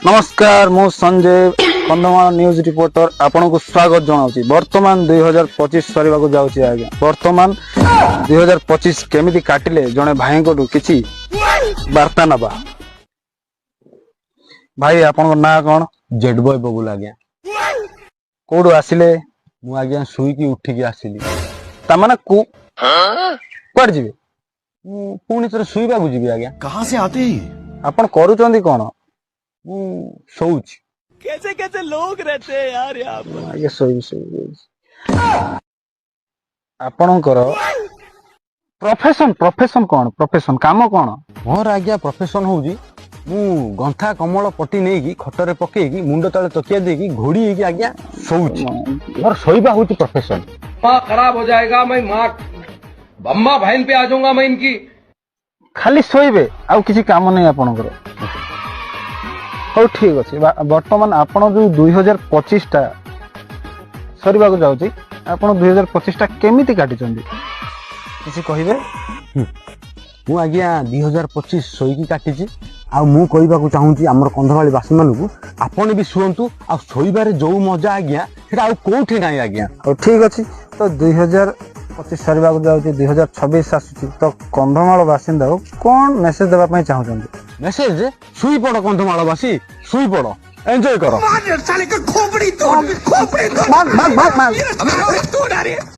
नमस्कार मु Sanjay Kandhamal news reporter आपन को स्वागत जनाऊँ। वर्तमान 2025 सरिबा जाऊँगी आज्ञा। वर्तमान 2025 केमिति काटिले जने भाई को किछि वार्ता नबा। भाई आपन ना कौन? जेड बॉय बबुल आज्ञा। कोडू आसिले? मु आज्ञा सुई की उठी की आसिली। ता माने कुआड जिवे? मु पुणी थरे सुईबा को जिबी आज्ञा। कहां से आते हैं? आपन करूचंदी कोन? मु सोउच। कैसे कैसे लोग रहते हैं यार यहाँ पर। आगे सोई आपणकर प्रोफेशन कौन? प्रोफेशन काम कौन? मोर आज्ञा प्रोफेशन होउजी मु गंथा कमल पट्टी नहीं की खटरे पकेकी मुंड तले तकिया देकी घोड़ी हेकी आज्ञा सोउच। मोर सोईबा होउची प्रोफेशन। माँ खराब हो जाएगा, मैं माँ बम्मा बहन पे आ जाऊंगा मैं इनकी। खाली सोईबे आउ किसी काम नहीं आपणकर? हो ठीक अच्छे। बर्तमान आपण जो 2025 टा सरिबा को जाउची, आपण 2025 टा केमिति काटी चंदी किसी कहिबे? मु आज्ञा 2025 सोईकी काटिची। आ मु कहबा को चाहूची हमर कंधवाली वासी मानकू आपण भी सुनतु आ सोईबारे जो मजा आज्ञा सेटा आ कोठी नाही आज्ञा। हो ठीक अच्छे। तो 2025 सरिबा को जाउची, 2026 आसुची। तो कंधमाल बासिंदा को कौन मेसेज देबा पई चाहउचंदी? मेसेज सुई पड़ कंधमालवासी सुई पड़ एंजॉय करो। साले का खोपड़ी तोड़।